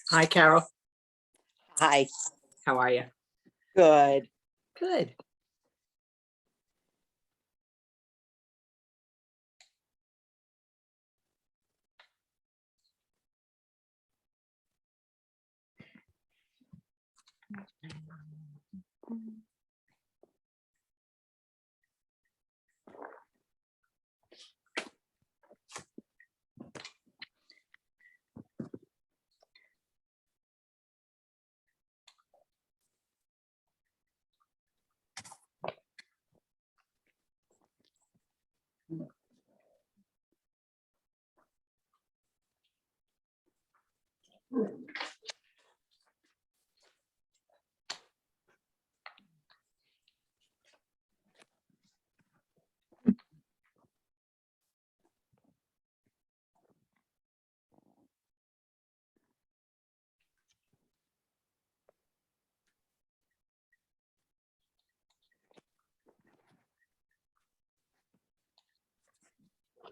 Hi, Carol. Hi. How are you? Good. Good.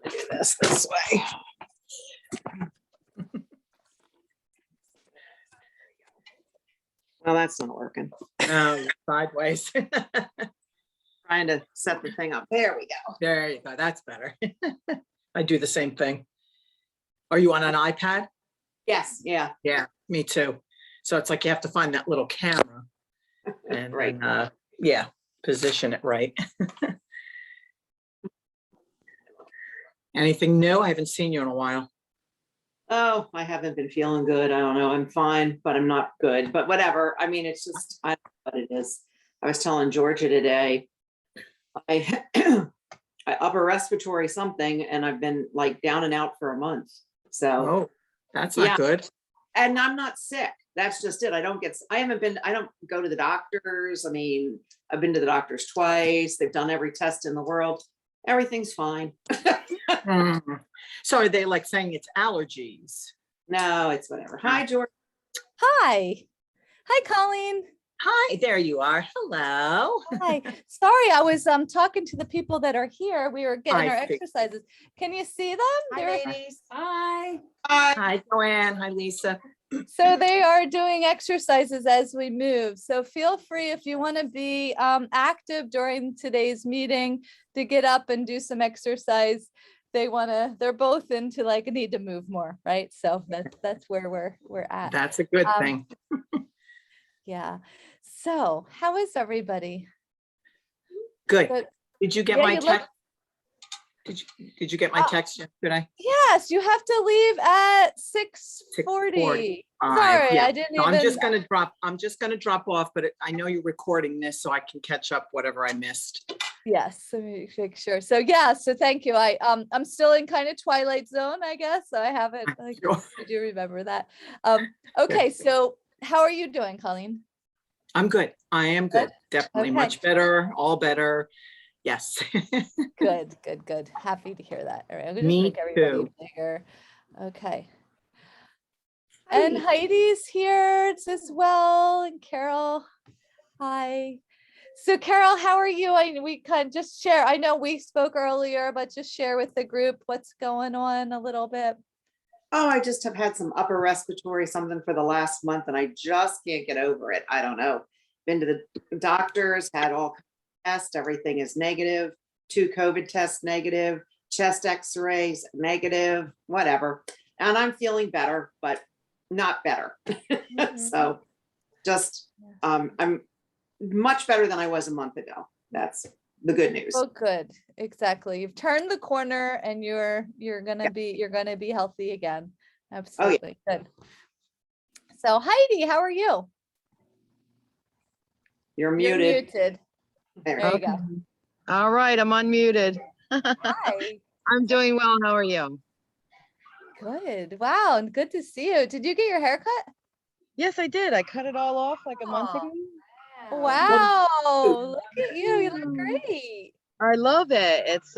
Do this way. Well, that's not working. Sideways. Trying to set the thing up. There we go. There you go. That's better. I do the same thing. Are you on an iPad? Yes. Yeah. Yeah, me too. So it's like you have to find that little camera and Right. yeah, position it right. Anything new? I haven't seen you in a while. Oh, I haven't been feeling good. I don't know. I'm fine, but I'm not good. But whatever. I mean, it's just, I don't know what it is. I was telling Georgia today, I upper respiratory something, and I've been like down and out for a month. So Oh, that's not good. And I'm not sick. That's just it. I don't go to the doctors. I mean, I've been to the doctors twice. They've done every test in the world. Everything's fine. So are they like saying it's allergies? No, it's whatever. Hi, George. Hi. Hi, Colleen. Hi, there you are. Hello. Hi. Sorry, I was talking to the people that are here. We were getting our exercises. Can you see them? Hi, ladies. Hi. Hi. Hi, Joanne. Hi, Lisa. So they are doing exercises as we move. So feel free, if you want to be active during today's meeting, to get up and do some exercise. They're both into like, need to move more, right? So that's where we're at. That's a good thing. Yeah. So how is everybody? Good. Good. Did you get my text? Did you get my text yesterday? Yes, you have to leave at 6:40. Sorry, yeah. I didn't No, even. I'm just gonna drop off, but I know you're recording this, so I can catch up whatever I missed. Yes, let me make sure. So yeah, so thank you. I'm still in kind of twilight zone, I guess. So I haven't. I do remember that. Okay, so how are you doing, Colleen? I'm good. I am good. Definitely much better. All better. Yes. Good. Happy to hear that. All right, I'm gonna Me just make everybody too. bigger. Okay. And Heidi's here as well, and Carol. Hi. So Carol, how are you? We kind of just share. I know we spoke earlier, but just share with the group what's going on a little bit. Oh, I just have had some upper respiratory something for the last month, and I just can't get over it. I don't know. Been to the doctors, had all tests, everything is negative. 2 COVID tests negative, chest x-rays, negative, whatever. And I'm feeling better, but not better. So just, I'm much better than I was a month ago. That's the good news. Oh, good. Exactly. You've turned the corner and you're gonna be healthy again. Absolutely. Good. So Heidi, how are you? You're You're muted. muted. There. There you go. All right, I'm unmuted. Hi. I'm doing well. How are you? Good. Wow. And good to see you. Did you get your hair cut? Yes, I did. I cut it all off like a month ago. Wow. Look at you. You look great. I love it. It's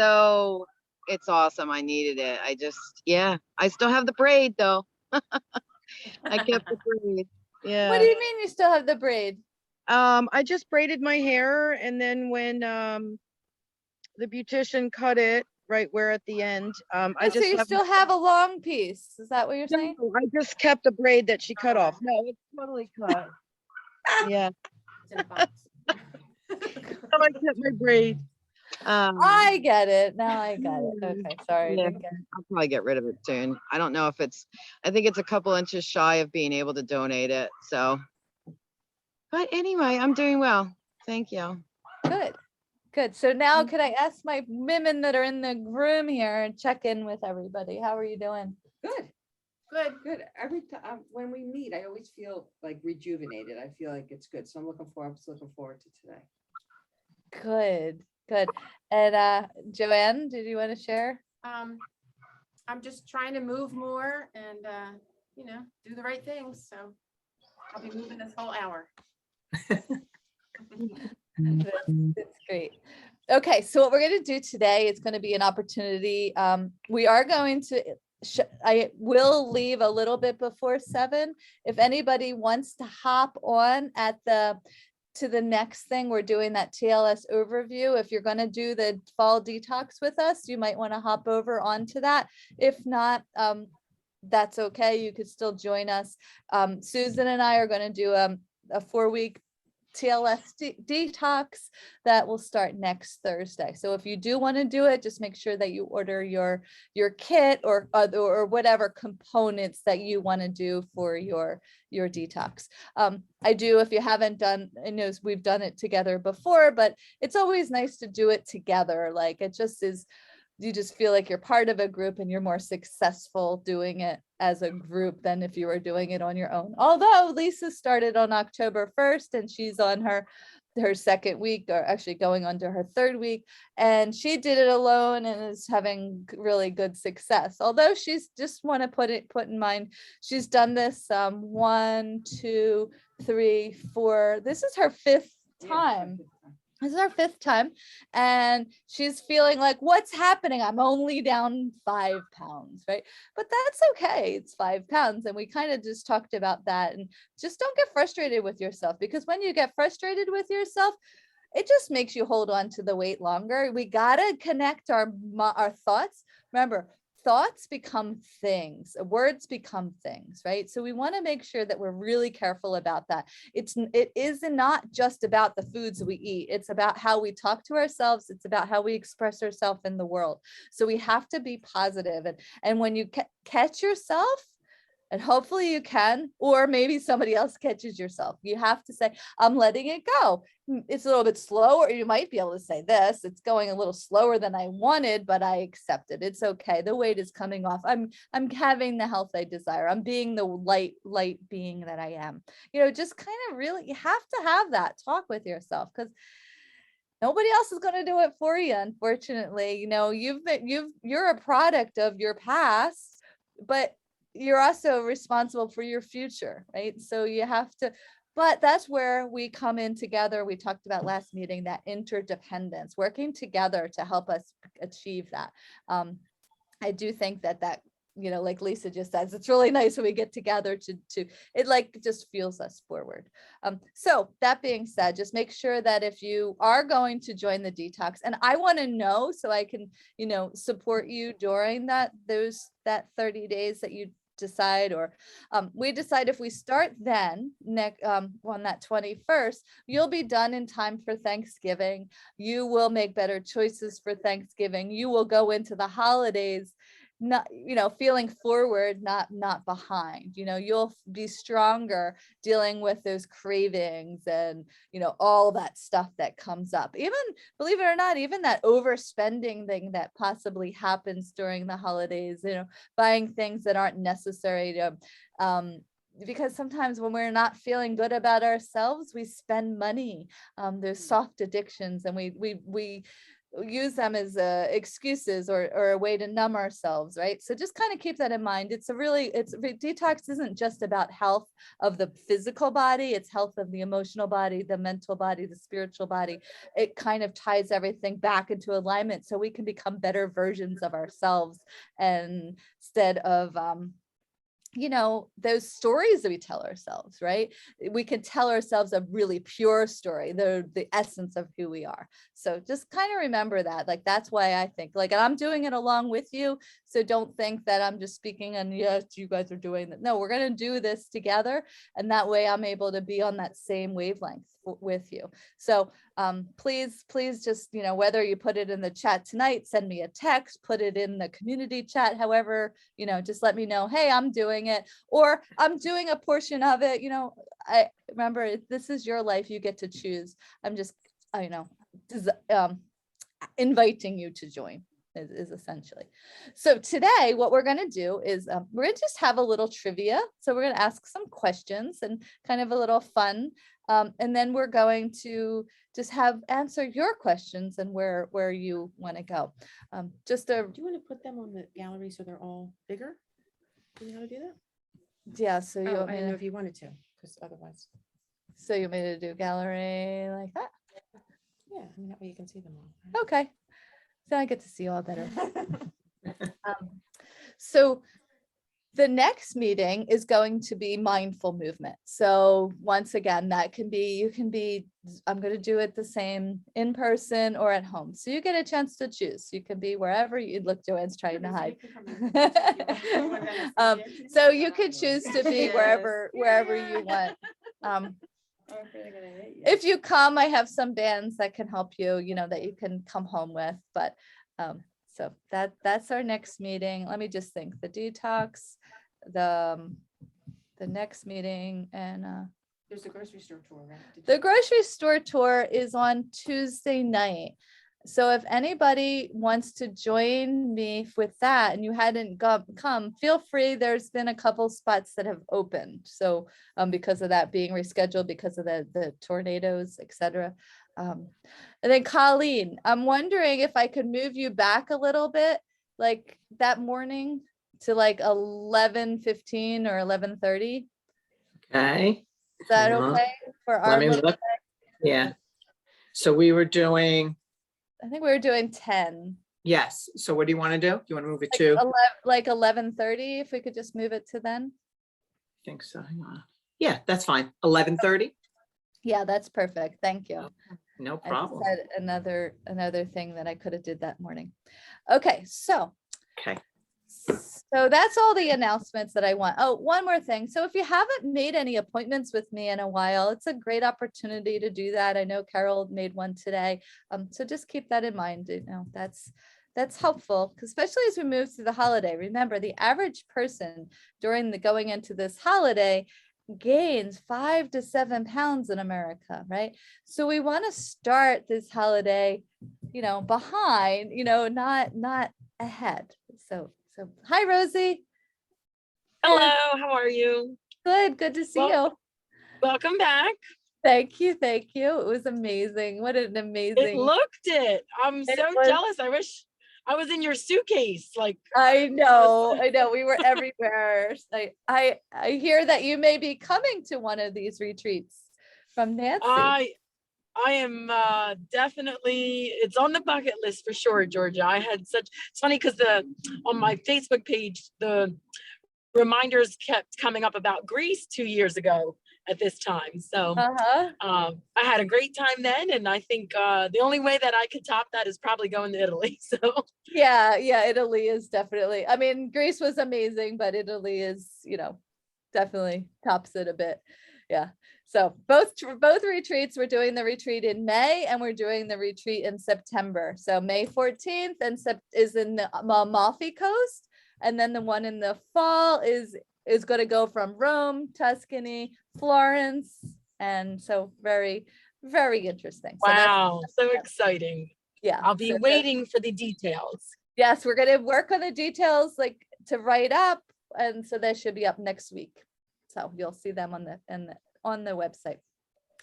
awesome. I needed it. Yeah, I still have the braid though. I kept the braid. What Yeah. do you mean you still have the braid? I just braided my hair, and then when the beautician cut it right where at the end, I Oh, so just you have still have a long piece. Is that what you're saying? No, I just kept the braid that she cut off. No, it's totally cut. Yeah. I kept my braid. I get it. Now I got it. Okay. Sorry. Yeah, Didn't get it. I'll probably get rid of it soon. I don't know if I think it's a couple inches shy of being able to donate it. So, but anyway, I'm doing well. Thank you. Good. Good. So now could I ask my women that are in the room here and check in with everybody? How are you doing? Good, good, good. Every time when we meet, I always feel like rejuvenated. I feel like it's good. So I'm just looking forward to today. Good. Good. And Joanne, did you want to share? I'm just trying to move more and, do the right things. So I'll be moving this whole hour. That's great. Okay, so what we're going to do today is going to be an opportunity. We are going to, I will leave a little bit before 7. If anybody wants to hop on to the next thing, we're doing that TLS overview. If you're going to do the fall detox with us, you might want to hop over onto that. If not, that's okay. You could still join us. Susan and I are going to do a 4-week TLS detox that will start next Thursday. So if you do want to do it, just make sure that you order your kit or whatever components that you want to do for your detox. If you haven't done, I know we've done it together before, but it's always nice to do it together. Like it just is, you just feel like you're part of a group and you're more successful doing it as a group than if you were doing it on your own. Although Lisa started on October 1st and she's on her second week, or actually going on to her 3rd week, and she did it alone and is having really good success. Although she's just want to put in mind, she's done this 1, 2, 3, 4. This is her 5th time. This is our 5th time, and she's feeling like, what's happening? I'm only down 5 pounds, right? But that's okay. It's 5 pounds. And we kind of just talked about that, and just don't get frustrated with yourself, because when you get frustrated with yourself, it just makes you hold on to the weight longer. We got to connect our thoughts. Remember, thoughts become things, words become things, right? So we want to make sure that we're really careful about that. It is not just about the foods we eat. It's about how we talk to ourselves. It's about how we express ourselves in the world. So we have to be positive. And when you catch yourself, and hopefully you can, or maybe somebody else catches yourself, you have to say, I'm letting it go. It's a little bit slower. You might be able to say this, it's going a little slower than I wanted, but I accept it. It's okay. The weight is coming off. I'm having the health I desire. I'm being the light being that I am. Just kind of really, you have to have that talk with yourself, because nobody else is going to do it for you. Unfortunately, you're a product of your past, but you're also responsible for your future, right? So you have to, but that's where we come in together. We talked about last meeting, that interdependence, working together to help us achieve that. I do think that like Lisa just says, it's really nice when we get together to it, like just fuels us forward. So that being said, just make sure that if you are going to join the detox, and I want to know so I can, support you during that 30 days that you decide, or we decide if we start then on that 21st, you'll be done in time for Thanksgiving. You will make better choices for Thanksgiving. You will go into the holidays not, feeling forward, not behind. You'll be stronger dealing with those cravings and, all that stuff that comes up. Even, believe it or not, even that overspending thing that possibly happens during the holidays, buying things that aren't necessary to, because sometimes when we're not feeling good about ourselves, we spend money. There's soft addictions, and we use them as excuses or a way to numb ourselves, right? So just kind of keep that in mind. Detox isn't just about health of the physical body, it's health of the emotional body, the mental body, the spiritual body. It kind of ties everything back into alignment so we can become better versions of ourselves, and instead of those stories that we tell ourselves, right? We can tell ourselves a really pure story, the essence of who we are. So just kind of remember that. Like, that's why I think, and I'm doing it along with you. So don't think that I'm just speaking and yes, you guys are doing that. No, we're going to do this together. And that way I'm able to be on that same wavelength with you. So please just, whether you put it in the chat tonight, send me a text, put it in the community chat, however, just let me know, hey, I'm doing it, or I'm doing a portion of it. I remember, this is your life, you get to choose. I'm just, inviting you to join is essentially. So today what we're going to do is we're going to just have a little trivia. So we're going to ask some questions and kind of a little fun. And then we're going to just answer your questions and where you want to go. Do you want to put them on the gallery so they're all bigger? Do you know how to do that? Yeah. So you Oh, want I me didn't know to, if you wanted to, because otherwise. so you want me to do gallery like that? Yeah, I mean, that way you can see them all. Okay. So I get to see you all better. So the next meeting is going to be mindful movement. So once again, I'm going to do it the same in person or at home. So you get a chance to choose. You can be wherever you look. Joanne's trying to hide. So you could choose to be wherever you want. If you come, I have some bands that can help you, that you can come home with. But so that's our next meeting. Let me just think. The detox, the next meeting, and There's the grocery store tour, right? the grocery store tour is on Tuesday night. So if anybody wants to join me with that and you hadn't come, feel free. There's been a couple spots that have opened. So because of that being rescheduled, because of the tornadoes, etc. And then Colleen, I'm wondering if I could move you back a little bit, like that morning to like 11:15 or 11:30. Okay. Is that Hold on. okay for our Let me little- look. Yeah. So we were doing, I think we were doing 10. yes. So what do you want to do? You want to move it Like to? 11:30, if we could just move it to then. I think so. Hang on. Yeah, that's fine. 11:30? Yeah, that's perfect. Thank you. No I just problem. had another thing that I could have did that morning. Okay, so Okay. that's all the announcements that I want. Oh, one more thing. So if you haven't made any appointments with me in a while, it's a great opportunity to do that. I know Carol made one today. So just keep that in mind. That's helpful, especially as we move through the holiday. Remember, the average person going into this holiday gains 5 to 7 pounds in America, right? So we want to start this holiday, behind, not ahead. So hi, Rosie. Hello, how are you? Good to see you. Welcome back. Thank you. It was amazing. What an amazing. I'm It so was- jealous. I wish I was in your suitcase. I know. We were everywhere. I hear that you may be coming to one of these retreats from Nancy. I am definitely, it's on the bucket list for sure, Georgia. It's funny because on my Facebook page, the reminders kept coming up about Greece 2 years ago. at this time. So Uh-huh. I had a great time then. And I think the only way that I could top that is probably going to Italy. So Yeah, yeah, Italy is definitely, I mean, Greece was amazing, but Italy is, definitely tops it a bit. Yeah. So both retreats, we're doing the retreat in May and we're doing the retreat in September. So May 14th is in the Amalfi Coast. And then the one in the fall is going to go from Rome, Tuscany, Florence. And so very, very interesting. So wow, so exciting. yeah. I'll be so waiting for the details. yes, we're going to work on the details like to write up. And so that should be up next week. So you'll see them on the website.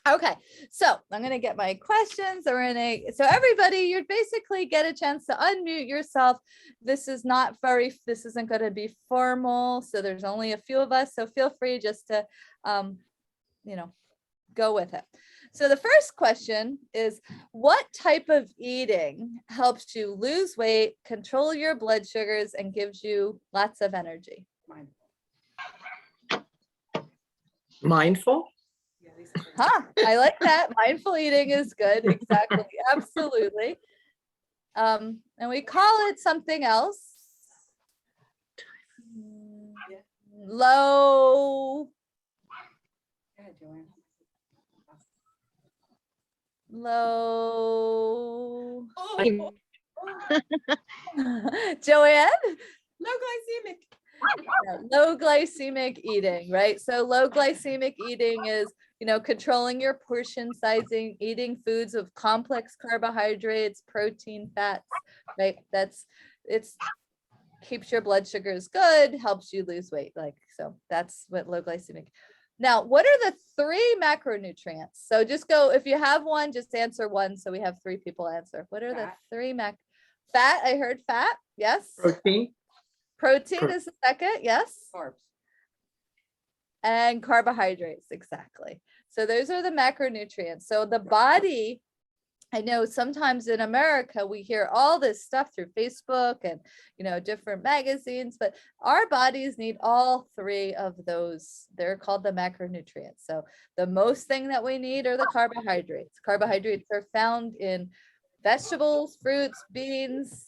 Okay, so I'm going to get my questions. So everybody, you basically get a chance to unmute yourself. This isn't going to be formal. So there's only a few of us. So feel free just to, go with it. So the first question is, what type of eating helps you lose weight, control your blood sugars, and gives you lots of energy? Mindful? Huh, I like that. Mindful eating is good. Exactly. Absolutely. And we call it something else. Low. Go ahead, Joanne. Low. Oh, Joanne? low glycemic. Low glycemic eating, right? So low glycemic eating is, controlling your portion sizing, eating foods of complex carbohydrates, protein, fats, right? It's keeps your blood sugars good, helps you lose weight. So that's what low glycemic. Now, what are the 3 macronutrients? So just go, if you have one, just answer one. So we have 3 people answer. What are Fat. the 3 fat? I heard fat. Yes. Protein? Protein is the second. Yes. Carbs. And carbohydrates. Exactly. So those are the macronutrients. So the body, I know sometimes in America, we hear all this stuff through Facebook and, different magazines, but our bodies need all 3 of those. They're called the macronutrients. So the most thing that we need are the carbohydrates. Carbohydrates are found in vegetables, fruits, beans,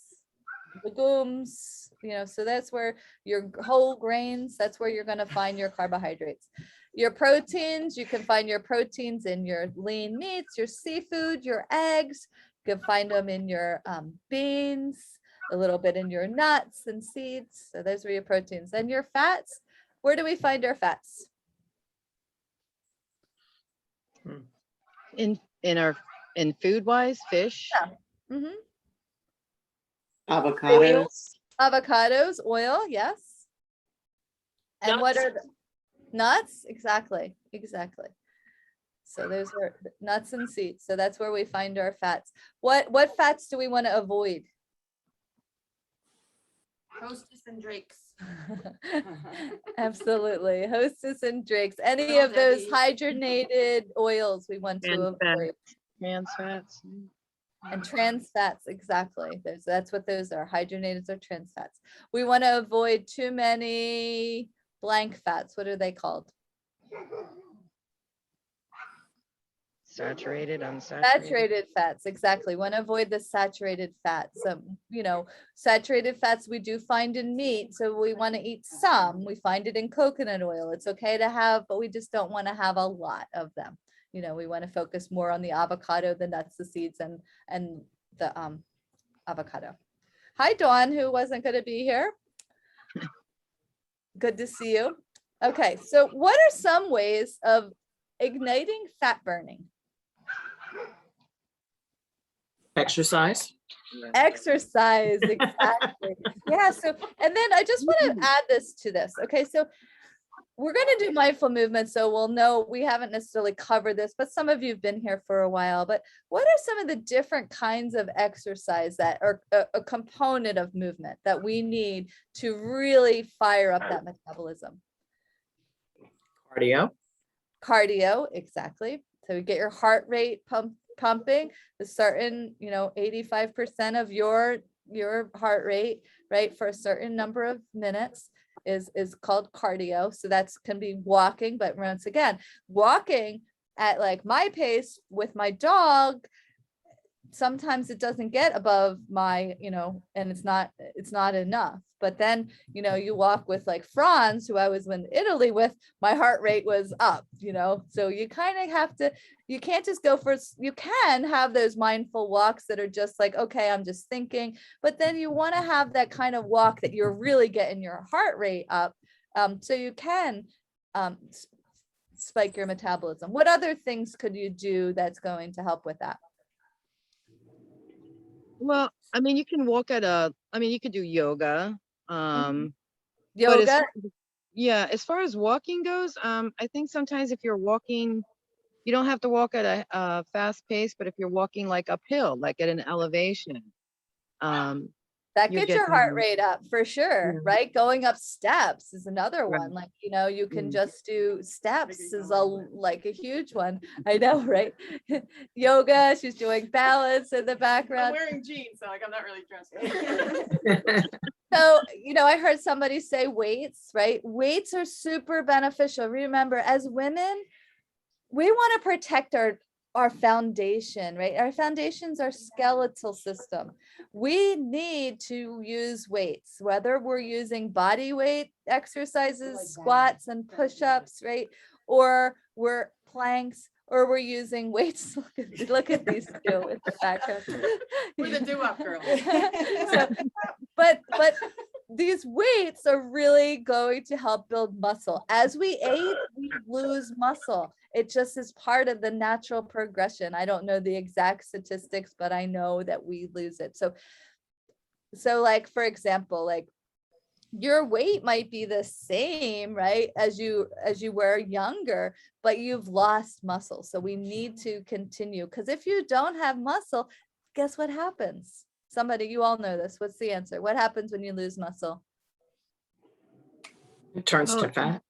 legumes, so that's where your whole grains, that's where you're going to find your carbohydrates. Your proteins, you can find your proteins in your lean meats, your seafood, your eggs. You can find them in your beans, a little bit in your nuts and seeds. So those are your proteins. And your fats, where do we find our fats? In food wise, fish. Yeah. Mm-hmm. Avocados. Avocados, oil, yes. And what Nuts. are the nuts? Exactly. So those are nuts and seeds. So that's where we find our fats. What fats do we want to avoid? Hostess and Drake's. Absolutely. Hostess and drinks. Any Well, of those Debbie. hydrogenated oils we want to Trans avoid. Trans fats. And trans fats, exactly. That's what those are. Hydrogenated or trans fats. We want to avoid too many blank fats. What are they called? Saturated, unsaturated. Saturated fats, exactly. Want to avoid the saturated fats. Saturated fats we do find in meat, so we want to eat some. We find it in coconut oil. It's okay to have, but we just don't want to have a lot of them. We want to focus more on the avocado, the nuts, the seeds, and the avocado. Hi, Dawn, who wasn't going to be here. Good to see you. Okay, so what are some ways of igniting fat burning? Exercise? Exercise, exactly. Yeah, so, and then I just want to add this to this. Okay, so we're going to do mindful movement, so we'll know we haven't necessarily covered this, but some of you have been here for a while. But what are some of the different kinds of exercise that are a component of movement that we need to really fire up that metabolism? Cardio, exactly. So you get your heart rate pumping, a certain, 85% of your heart rate, right, for a certain number of minutes. is called cardio. So that's can be walking, but once again, walking at like my pace with my dog, sometimes it doesn't get above my, and it's not enough. But then, you walk with like Franz, who I was in Italy with, my heart rate was up, so you kind of have to, you can't just go for, you can have those mindful walks that are just like, okay, I'm just thinking, but then you want to have that kind of walk that you're really getting your heart rate up. So you can spike your metabolism. What other things could you do that's going to help with that? Well, I mean, you can you could do yoga. But as Yoga. as far as walking goes, I think sometimes if you're walking, you don't have to walk at a fast pace, but if you're walking like uphill, like at an elevation, That you're gets your heart getting- rate up for sure, Yeah. right? Going up steps is another Right. one. Like, you can Mm. just do steps is like a huge one. I know, right? Yoga, she's doing balance in the I'm background. wearing jeans, so like I'm not really dressed. So, I heard somebody say weights, right? Weights are super beneficial. Remember, as women, we want to protect our foundation, right? Our foundation's our skeletal system. We need to use weights, whether we're using body weight exercises, squats and push-ups, right? Or we're planks, or we're using weights. Look at these two in the background. We're the do-up girls. So, but these weights are really going to help build muscle. As we age, we lose muscle. It just is part of the natural progression. I don't know the exact statistics, but I know that we lose it. So like, for example, like your weight might be the same, right, as you were younger, but you've lost muscle. So we need to continue, because if you don't have muscle, guess what happens? Somebody, you all know this. What's the answer? What happens when you lose muscle? It turns to Oh. fat.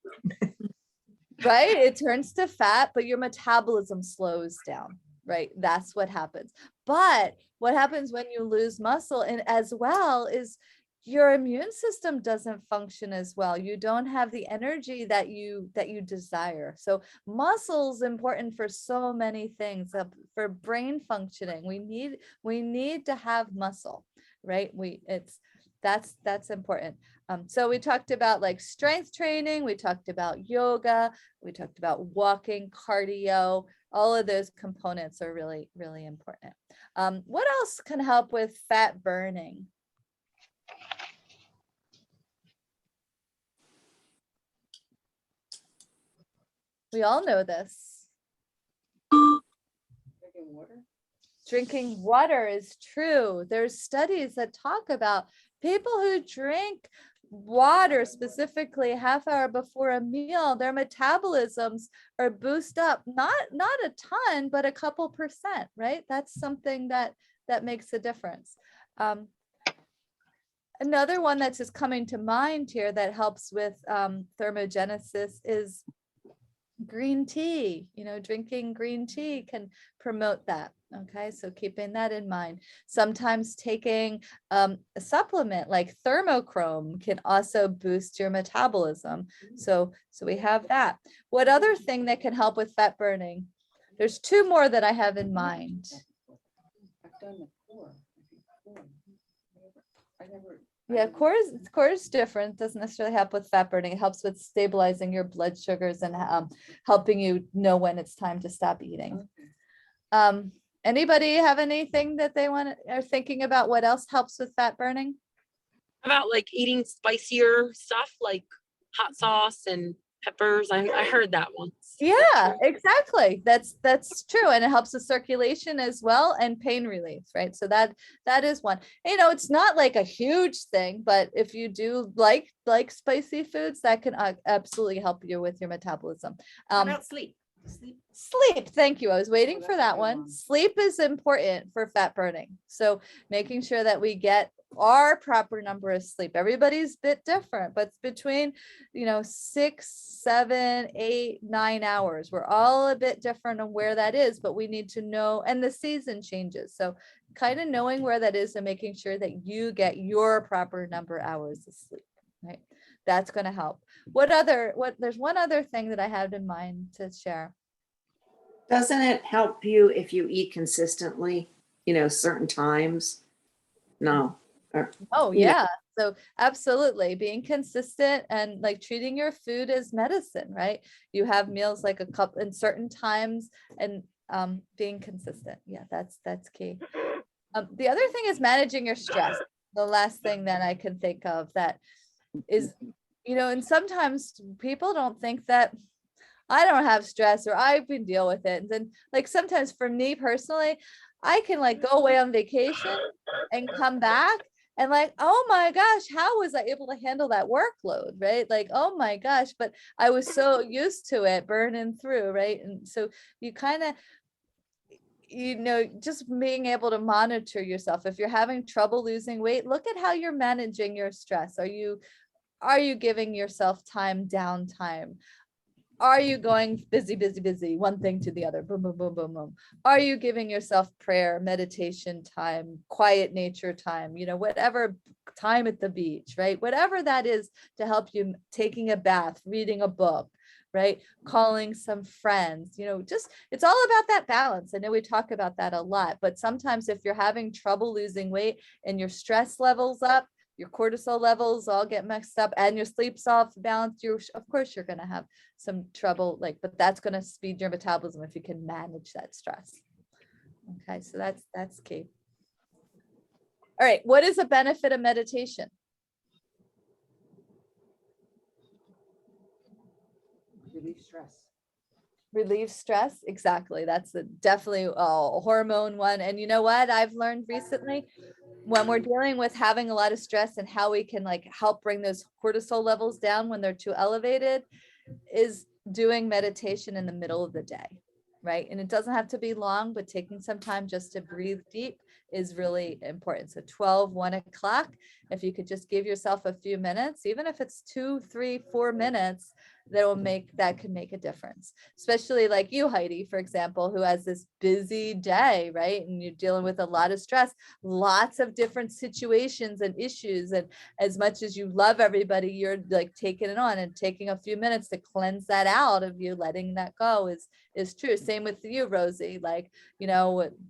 Right? It turns to fat, but your metabolism slows down, right? That's what happens. But what happens when you lose muscle and as well is your immune system doesn't function as well. You don't have the energy that you desire. So muscle's important for so many things. For brain functioning, we need to have muscle, right? That's important. So we talked about like strength training, we talked about yoga, we talked about walking, cardio. All of those components are really, really important. What else can help with fat burning? We all know this. Drinking water. Drinking water is true. There's studies that talk about people who drink water, specifically a half hour before a meal, their metabolisms are boosted up, not a ton, but a couple percent, right? That's something that makes a difference. Another one that's just coming to mind here that helps with thermogenesis is green tea. Drinking green tea can promote that. Okay, so keeping that in mind. Sometimes taking a supplement like thermochrome can also boost your metabolism. So we have that. What other thing that can help with fat burning? There's two more that I have in mind. I've done the core. I never. Yeah, core is different. Doesn't necessarily help with fat burning. It helps with stabilizing your blood sugars and helping you know when it's time to stop eating. Anybody have anything that they are thinking about? What else helps with fat burning? How about like eating spicier stuff like hot sauce and peppers? I heard that once. Yeah, exactly. That's true. And it helps with circulation as well and pain relief, right? So that is one. It's not like a huge thing, but if you do like spicy foods, that can absolutely help you with your metabolism. How about sleep? Sleep. Thank you. I was waiting that's for a that good one. one. Sleep is important for fat burning. So making sure that we get our proper number of sleep. Everybody's a bit different, but it's between, 6, 7, 8, 9 hours. We're all a bit different on where that is, but we need to know, and the season changes. So kind of knowing where that is and making sure that you get your proper number of hours of sleep, right? That's going to help. There's one other thing that I had in mind to share. Doesn't it help you if you eat consistently, certain times? No. Oh You know. yeah. So absolutely being consistent and like treating your food as medicine, right? You have meals like a cup in certain times and being consistent. Yeah, that's key. The other thing is managing your stress. The last thing that I can think of that is, and sometimes people don't think that I don't have stress or I can deal with it. And then like sometimes for me personally, I can like go away on vacation and come back and like, oh my gosh, how was I able to handle that workload? Right? Like, oh my gosh, but I was so used to it burning through, right? And so you kind of, just being able to monitor yourself. If you're having trouble losing weight, look at how you're managing your stress. Are you giving yourself downtime? Are you going busy, busy, busy, one thing to the other, boom, boom, boom, boom, boom? Are you giving yourself prayer, meditation time, quiet nature time, whatever, time at the beach, right? Whatever that is to help you, taking a bath, reading a book, right? Calling some friends, just, it's all about that balance. I know we talk about that a lot, but sometimes if you're having trouble losing weight and your stress levels up, your cortisol levels all get messed up and your sleep's off balance, of course you're going to have some trouble, but that's going to speed your metabolism if you can manage that stress. Okay, so that's key. All right, what is a benefit of meditation? Relieve stress. Relieve stress, exactly. That's definitely a hormone one. And you know what I've learned recently? When we're dealing with having a lot of stress and how we can help bring those cortisol levels down when they're too elevated is doing meditation in the middle of the day, right? And it doesn't have to be long, but taking some time just to breathe deep is really important. So 12, 1 o'clock, if you could just give yourself a few minutes, even if it's 2, 3, 4 minutes, that can make a difference. Especially like you, Heidi, for example, who has this busy day, right? And you're dealing with a lot of stress, lots of different situations and issues. And as much as you love everybody, you're like taking it on, and taking a few minutes to cleanse that out of you, letting that go is true. Same with you, Rosie,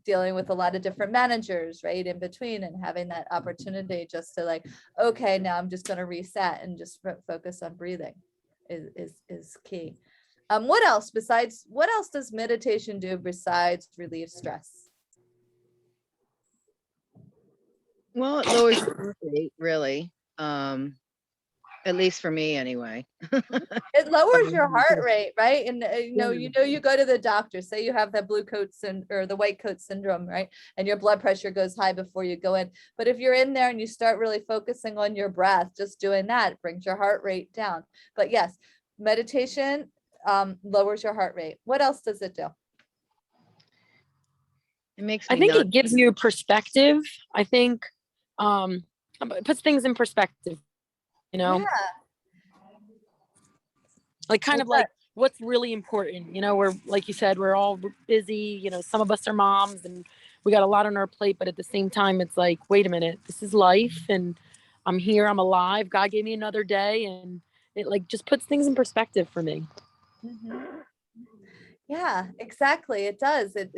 dealing with a lot of different managers, right? In between, and having that opportunity just to okay, now I'm just going to reset and just focus on breathing is key. What else does meditation do besides relieve stress? Well, it lowers your heart rate, really. At least for me anyway. It lowers your heart rate, right? And Yeah. you go to the doctor, say you have that blue coat or the white coat syndrome, right? And your blood pressure goes high before you go in. But if you're in there and you start really focusing on your breath, just doing that, it brings your heart rate down. But yes, meditation lowers your heart rate. What else does it do? It makes I me think not. it gives you perspective. I think it puts things in perspective, Yeah. kind of like what's really important. We're, like you said, we're all busy. Some of us are moms and we got a lot on our plate, but at the same time, it's like, wait a minute, this is life and I'm here, I'm alive. God gave me another day, and it just puts things in perspective for me. Mm-hmm. Yeah, exactly. It does. It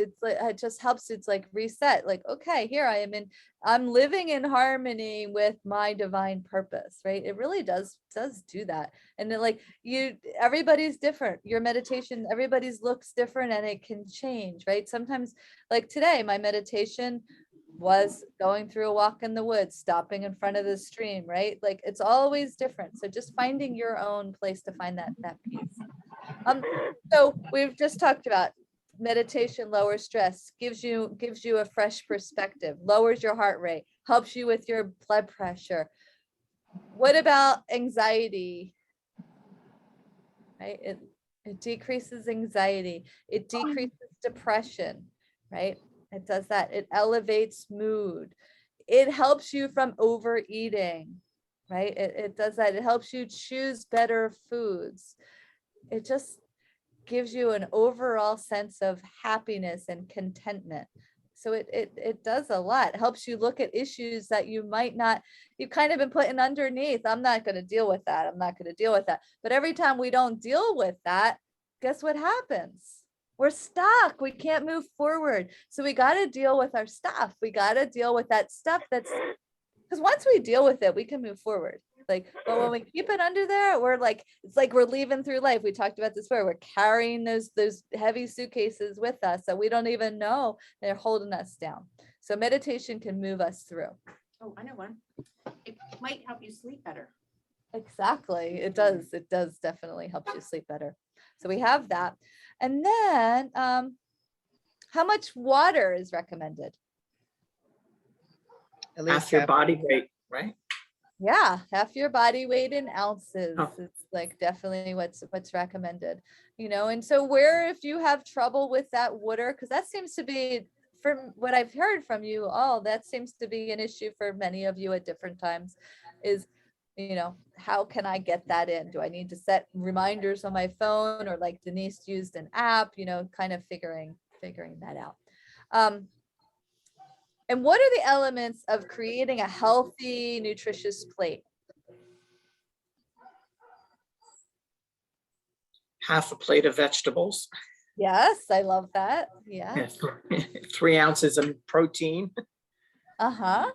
just helps. It's reset. Okay, here I am I'm living in harmony with my divine purpose, right? It really does do that. And then everybody's different. Your meditation, everybody's looks different, and it can change, right? Sometimes today, my meditation was going through a walk in the woods, stopping in front of the stream, right? It's always different. So just finding your own place to find that peace. So we've just talked about meditation lowers stress, gives you a fresh perspective, lowers your heart rate, helps you with your blood pressure. What about anxiety? Right? It decreases anxiety. It decreases depression, right? It does that. It elevates mood. It helps you from overeating, right? It does that. It helps you choose better foods. It just gives you an overall sense of happiness and contentment. So it does a lot. It helps you look at issues that you might not, you've kind of been putting underneath. I'm not going to deal with that. I'm not going to deal with that. But every time we don't deal with that, guess what happens? We're stuck. We can't move forward. So we got to deal with our stuff. We got to deal with that stuff that's, because once we deal with it, we can move forward. Like, but when we keep it under there, we're like, it's like we're leaving through life. We talked about this before. We're carrying those heavy suitcases with us that we don't even know they're holding us down. So meditation can move us through. Oh, I know one. It might help you sleep better. Exactly. It does. It does definitely help you sleep better. So we have that. And then how much water is recommended? At Half your half. body weight, right? Yeah, half your body weight in ounces. Oh. It's like definitely what's recommended, you know. And so where, if you have trouble with that water, because that seems to be, from what I've heard from you all, that seems to be an issue for many of you at different times, is, you know, how can I get that in? Do I need to set reminders on my phone, or like Denise used an app, you know, kind of figuring that out. And what are the elements of creating a healthy, nutritious plate? Half a plate of vegetables, Yes, I love that. Yeah. 3 ounces of protein, Uh-huh.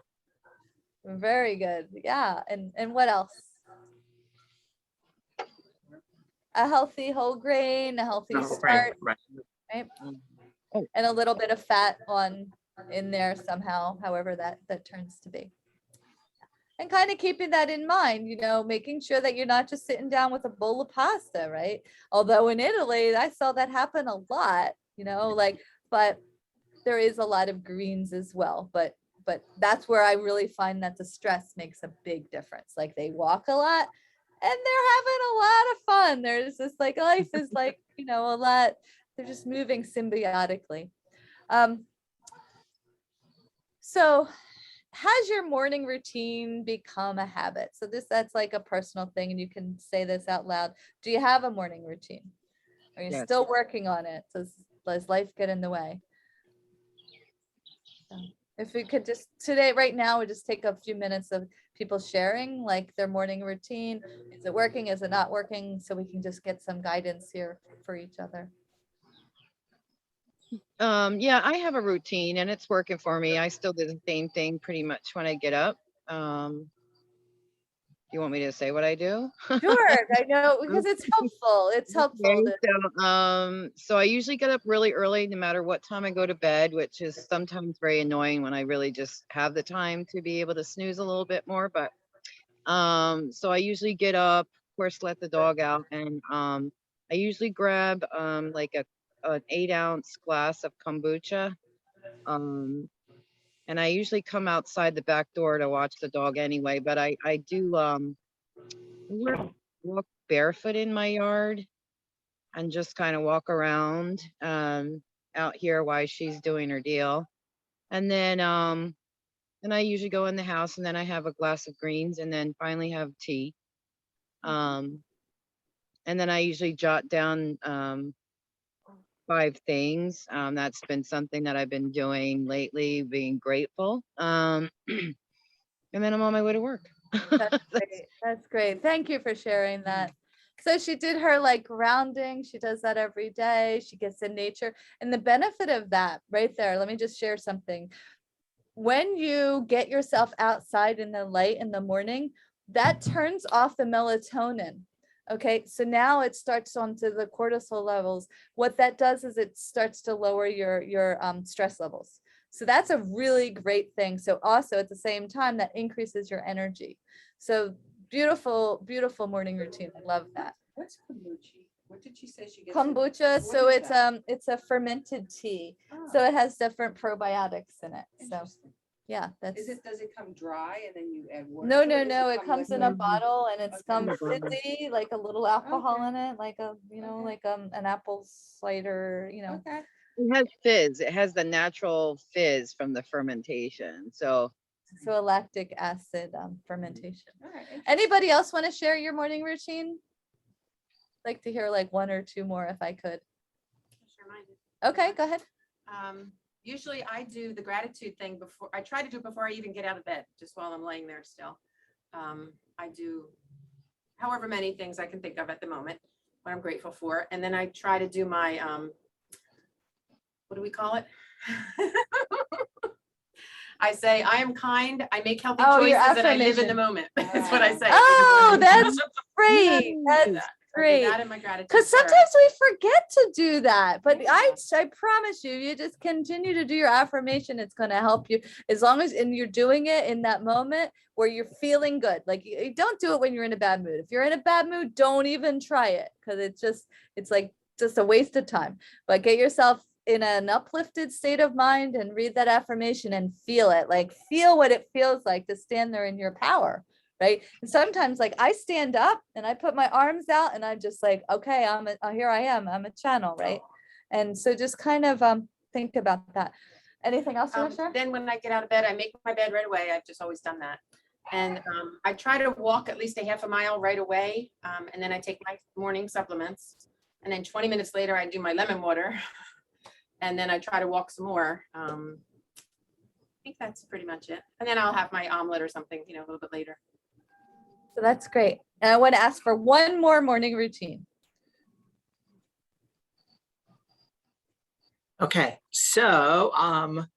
Very good. Yeah. And what else? A healthy whole grain, a healthy Oh, starch, right. right? Oh. And a little bit of fat in there somehow, however that turns to be. And kind of keeping that in mind, you know, making sure that you're not just sitting down with a bowl of pasta, right? Although in Italy, I saw that happen a lot, you know, like, but there is a lot of greens as well. But that's where I really find that the stress makes a big difference. Like, they walk a lot and they're having a lot of fun. There's this, like, life is like, you know, a lot, they're just moving symbiotically. So has your morning routine become a habit? So that's like a personal thing, and you can say this out loud. Do you have a morning routine? Are you Yes. still working on it? Does life get in the way? So if we could just today, right now, we just take a few minutes of people sharing like their morning routine. Is it working? Is it not working? So we can just get some guidance here for each other. Yeah, I have a routine and it's working for me. I still do the same thing pretty much when I get up. You want me to say what I do? Sure, I know, because it's helpful. It's helpful. Okay, so I usually get up really early, no matter what time I go to bed, which is sometimes very annoying when I really just have the time to be able to snooze a little bit more. But so I usually get up, of course, let the dog out, and I usually grab like an 8-ounce glass of kombucha. And I usually come outside the back door to watch the dog anyway, but I do walk barefoot in my yard and just kind of walk around out here while she's doing her deal. And then I usually go in the house, and then I have a glass of greens, and then finally have tea. And then I usually jot down 5 things. That's been something that I've been doing lately, being grateful. And then I'm on my way to work. That's great. That's great. Thank you for sharing that. So she did her like grounding. She does that every day. She gets in nature. And the benefit of that right there, let me just share something. When you get yourself outside in the light in the morning, that turns off the melatonin. Okay, so now it starts onto the cortisol levels. What that does is it starts to lower your stress levels. So that's a really great thing. So also at the same time, that increases your energy. So beautiful, beautiful morning routine. I love that. What's kombucha? What did she say she gets? Kombucha, What so is that? it's a fermented tea. Oh, So it has different probiotics in it. So interesting. yeah, that's. Does it come dry and then you add water? No, to no, Does no. It come comes in a liquid? bottle, and it's Okay. come Okay. fizzy, like a little alcohol Okay. in it, like a, you know, Okay. like an apple cider, you know. Okay. It has fizz. It has the natural fizz from the fermentation. So So a lactic acid fermentation. All right. interesting. Anybody else want to share your morning routine? Like to hear like 1 or 2 more if I could. Just reminded. Okay, go ahead. usually I do the gratitude thing before, I try to do it before I even get out of bed, just while I'm laying there still. I do however many things I can think of at the moment, what I'm grateful for. And then I try to do my, what do we call it? I say, I am kind, I make healthy Oh, your choices, and I live in the affirmation. moment. That's what I say. Oh, that's great. I That's do that. I do great. that in my gratitude. Because prayer. sometimes we forget to do that, but Yeah. I promise you, you just continue to do your affirmation. It's going to help you as long as, and you're doing it in that moment where you're feeling good. Like you don't do it when you're in a bad mood. If you're in a bad mood, don't even try it, because it's like just a waste of time. But get yourself in an uplifted state of mind and read that affirmation and feel it. Like feel what it feels like to stand there in your power. Right. And sometimes like I stand up and I put my arms out and I'm just like, okay, here I am. I'm a channel. Right. And so just kind of think about that. Anything else you want to share? Then when I get out of bed, I make my bed right away. I've just always done that. And I try to walk at least a half a mile right away. And then I take my morning supplements. And then 20 minutes later, I do my lemon water. And then I try to walk some more. I think that's pretty much it. And then I'll have my omelet or something, a little bit later. So that's great. And I want to ask for one more morning routine. Okay, so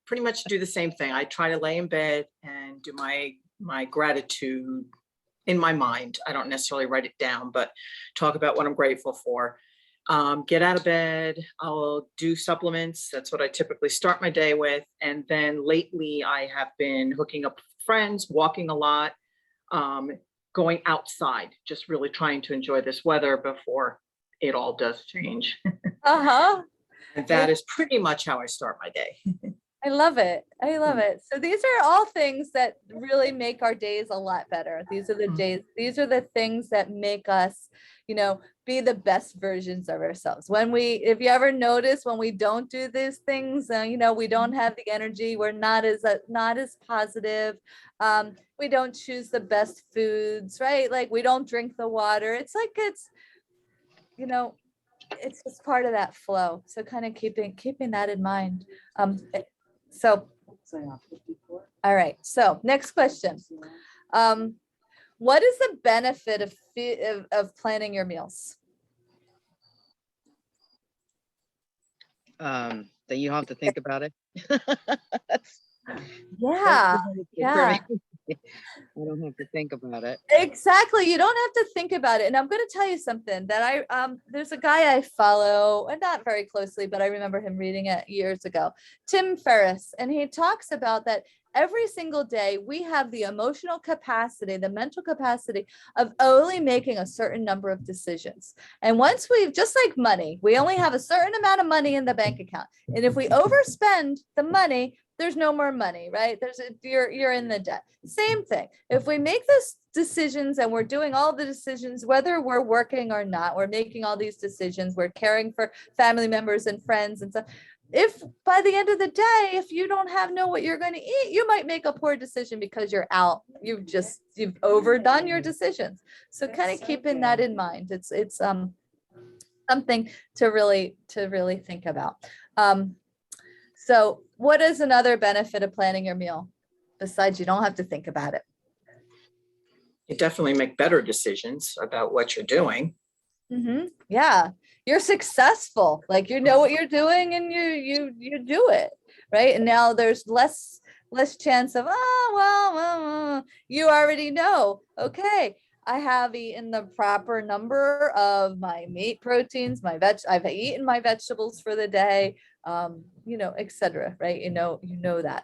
pretty much do the same thing. I try to lay in bed and do my gratitude in my mind. I don't necessarily write it down, but talk about what I'm grateful for. Get out of bed. I'll do supplements. That's what I typically start my day with. And then lately I have been hooking up with friends, walking a lot, going outside, just really trying to enjoy this weather before it all does change. Uh-huh. And that is pretty much how I start my day. I love it. I love it. So these are all things that really make our days a lot better. These are the days, these are the things that make us, be the best versions of ourselves. If you ever notice, when we don't do these things, we don't have the energy. We're not as positive. We don't choose the best foods, right? Like we don't drink the water. It's like, it's just part of that flow. So kind of keeping that in mind. So, all right. So next question. What is the benefit of planning your meals? That you don't have to think about it. Yeah. Yeah. I don't have to think about it. Exactly. You don't have to think about it. And I'm going to tell you something that there's a guy I follow, and not very closely, but I remember him reading it years ago, Tim Ferriss. And he talks about that every single day we have the emotional capacity, the mental capacity of only making a certain number of decisions. And once just like money, we only have a certain amount of money in the bank account. And if we overspend the money, there's no more money, right? You're in the debt. Same thing. If we make those decisions and we're doing all the decisions, whether we're working or not, we're making all these decisions, we're caring for family members and friends and stuff. If by the end of the day, if you don't know what you're going to eat, you might make a poor decision because you're out. You've overdone your decisions. So kind of keeping that in mind. It's something to really think about. So what is another benefit of planning your meal besides you don't have to think about it? You definitely make better decisions about what you're doing. Mm-hmm. Yeah. You're successful. Like, you know what you're doing and you do it. Right. And now there's less chance of, you already know, okay, I have eaten the proper number of my meat proteins, I've eaten my vegetables for the day, etc. Right. You know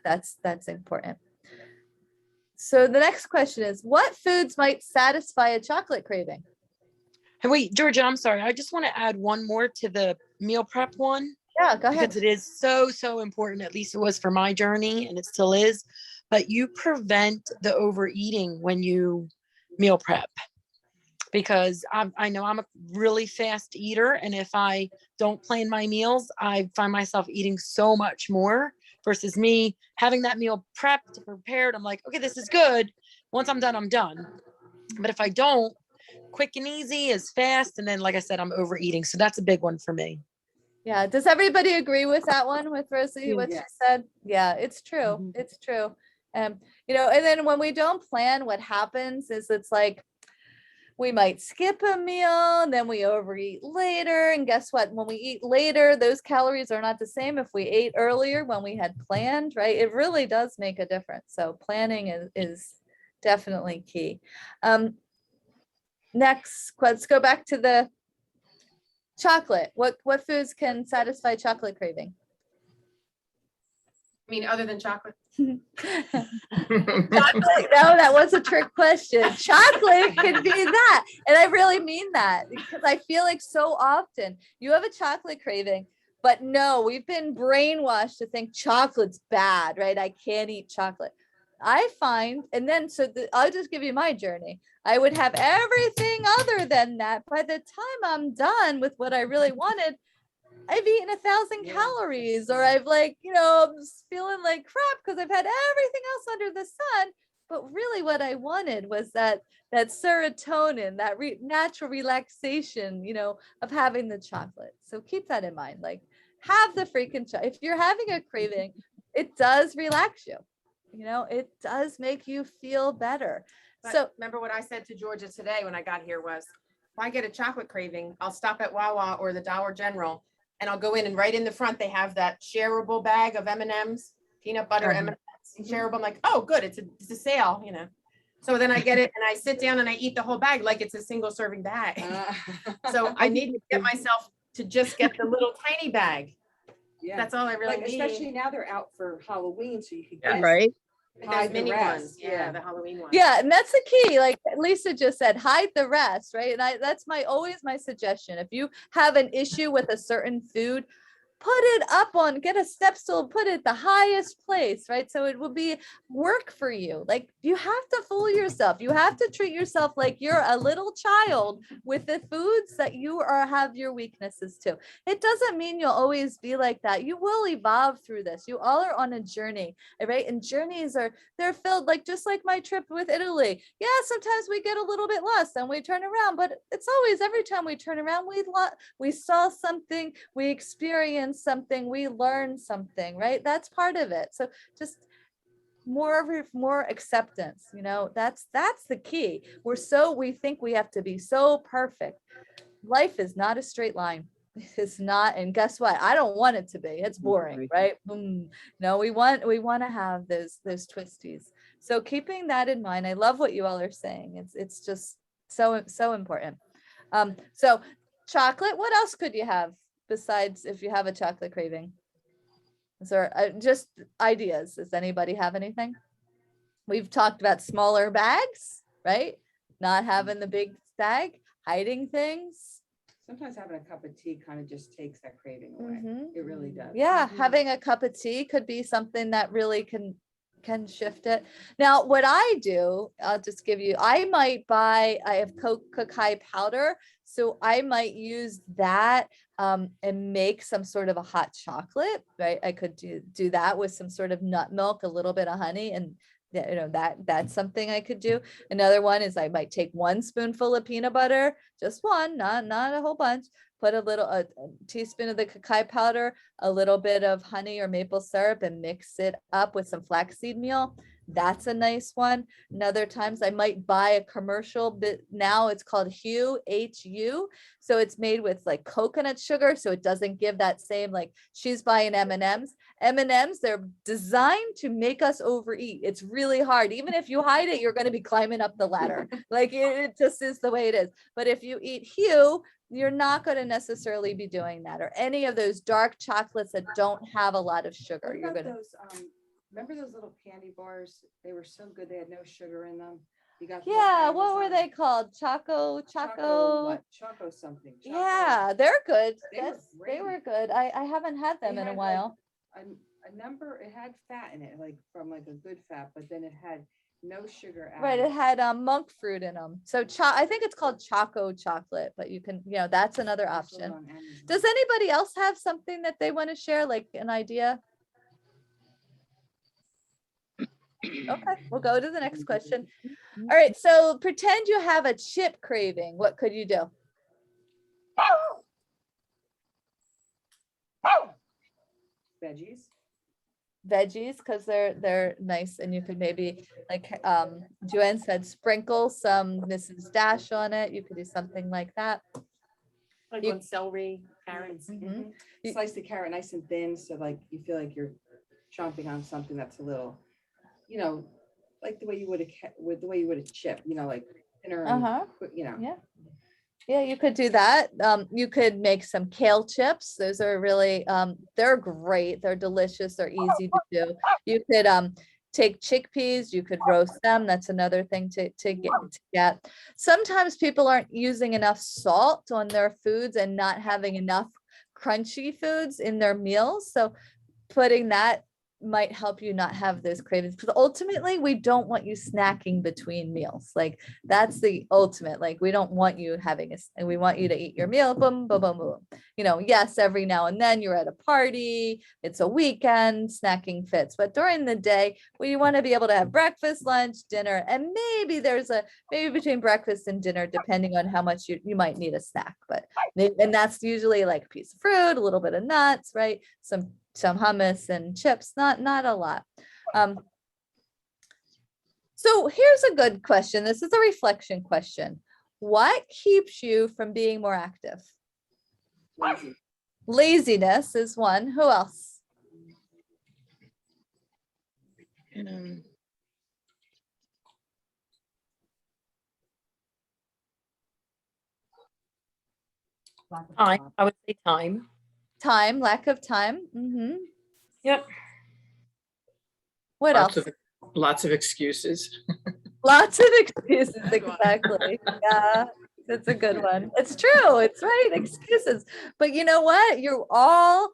that's important. So the next question is, what foods might satisfy a chocolate craving? Hey, wait, Georgia, I'm sorry. I just want to add one more to the meal prep one. Yeah, go ahead. Because it is so important. At least it was for my journey, and it still is. But you prevent the overeating when you meal prep, because I know I'm a really fast eater, and if I don't plan my meals, I find myself eating so much more versus me having that meal prepped, prepared. I'm like, okay, this is good. Once I'm done, I'm done. But if I don't, quick and easy is fast. And then, like I said, I'm overeating. So that's a big one for me. Yeah, does everybody agree with that one with Rosie, what she Yes. said? Yeah, it's true, Mhm. it's true. You know, and then when we don't plan, what happens is it's like, we might skip a meal and then we overeat later. And guess what? When we eat later, those calories are not the same if we ate earlier when we had planned, right? It really does make a difference. So planning is definitely key. Next, let's go back to the chocolate. What foods can satisfy chocolate craving? I mean, other than chocolate. Chocolate? No, that was a trick question. Chocolate can be that. And I really mean that because I feel like so often you have a chocolate craving, but no, we've been brainwashed to think chocolate's bad, right? I can't eat chocolate. I find, and then I'll just give you my journey. I would have everything other than that. By the time I'm done with what I really wanted, I've eaten 1,000 Yeah, calories, that's or right. I've like, you know, I'm just feeling like crap because I've had everything else under the sun. But really what I wanted was that serotonin, that natural relaxation, you know, of having the chocolate. So keep that in mind. Like, have the freaking if you're having a craving, it does relax you. You know, it does make you feel better. But So remember what I said to Georgia today when I got here was, if I get a chocolate craving, I'll stop at Wawa or the Dollar General and I'll go in, and right in the front, they have that shareable bag of M&Ms, peanut butter Uh-huh. M&Ms, shareable. I'm like, oh, good. It's a sale, you know? So then I get it and I sit down and I eat the whole bag like it's a single serving bag. So I need to get myself to just get the little tiny bag. Yeah, That's all I really like need. especially now they're out for Halloween, so you could Yes. get Right? Those hide the mini rest, ones. Yeah, yeah. the Halloween ones. yeah, and that's the key. Like Lisa just said, hide the rest, right? And that's always my suggestion. If you have an issue with a certain food, put it up on, get a step stool, put it the highest place, right? So it will be work for you. Like, you have to fool yourself. You have to treat yourself like you're a little child with the foods that you have your weaknesses to. It doesn't mean you'll always be like that. You will evolve through this. You all are on a journey, right? And journeys they're filled, like just like my trip with Italy. Yeah, sometimes we get a little bit lost and we turn around, but it's always, every time we turn around, we saw something, we experienced something, we learned something, right? That's part of it. So just more acceptance, you know, that's the key. We think we have to be so perfect. Life is not a straight line. It's not, and guess what? I don't want it to be. It's boring, right? No, we want to have those twisties. So keeping that in mind, I love what you all are saying. It's just so important. So chocolate, what else could you have besides if you have a chocolate craving? Is there just ideas? Does anybody have anything? We've talked about smaller bags, right? Not having the big bag, hiding things. Sometimes having a cup of tea kind of just takes that craving away. Mhm. It really does. Yeah, having a cup of tea could be something that really can shift it. Now, what I do, I'll just give you, I have Kokai powder, so I might use that and make some sort of a hot chocolate, right? I could do that with some sort of nut milk, a little bit of honey, and you know, that's something I could do. Another one is I might take 1 spoonful of peanut butter, just one, not a whole bunch, put a teaspoon of the cacao powder, a little bit of honey or maple syrup, and mix it up with some flaxseed meal. That's a nice one. And other times I might buy a commercial bit. Now it's called Hu, H-U. So it's made with like coconut sugar. So it doesn't give that same, like she's buying M&Ms. M&Ms, they're designed to make us overeat. It's really hard. Even if you hide it, you're going to be climbing up the ladder. Like it just is the way it is. But if you eat Hu, you're not going to necessarily be doing that, or any of those dark chocolates that don't have a lot of sugar. What You're about going to, those, remember those little candy bars? They were so good. They had no sugar in them. You got them off yeah, what were Amazon. they called? Choco. What? Choco something. Choco- Yeah, they're good. They were They were great. good. I haven't had them They in a had, like, while. a number, it had fat in it, like from like a good fat, but then it had no sugar Right, added. it had monk fruit in them. So I think it's called Choco chocolate, but you can, that's another I saw it option. on Amazon. Does anybody else have something that they want to share, like an idea? Okay, we'll go to the next question. All right, so pretend you have a chip craving. What could you do? Veggies, because they're nice, and you could maybe, like Joanne said, sprinkle some Mrs. Dash on it. You could do something like that. Like You- on celery, carrots. Mhm. You- Slice the carrot nice and thin, so like you feel like you're chomping on something that's a little, like the way you would with the way you would a chip, like thinner and Uh-huh. quick, Yeah. Yeah, you could do that. You could make some kale chips. Those are really, they're great. They're delicious. They're easy to do. You could take chickpeas. You could roast them. That's another thing to get. Sometimes people aren't using enough salt on their foods and not having enough crunchy foods in their meals. So putting that might help you not have those cravings, because ultimately we don't want you snacking between meals. Like that's the ultimate, like we don't want you having and we want you to eat your meal, boom, boom, boom, boom. Yes, every now and then you're at a party, it's a weekend, snacking fits, but during the day, you want to be able to have breakfast, lunch, dinner, and maybe maybe between breakfast and dinner, depending on how much you might need a snack, and that's usually like a piece of fruit, a little bit of nuts, right? Some hummus and chips, not a lot. So here's a good question. This is a reflection question. What keeps you from being more active? Laziness is one. Who else? And, Time, I would say time. Time, lack of time. Yep. What Lots else? Lots of excuses. Lots of excuses, exactly. Yeah, that's a good one. It's true. It's right. Excuses. But you know what? You all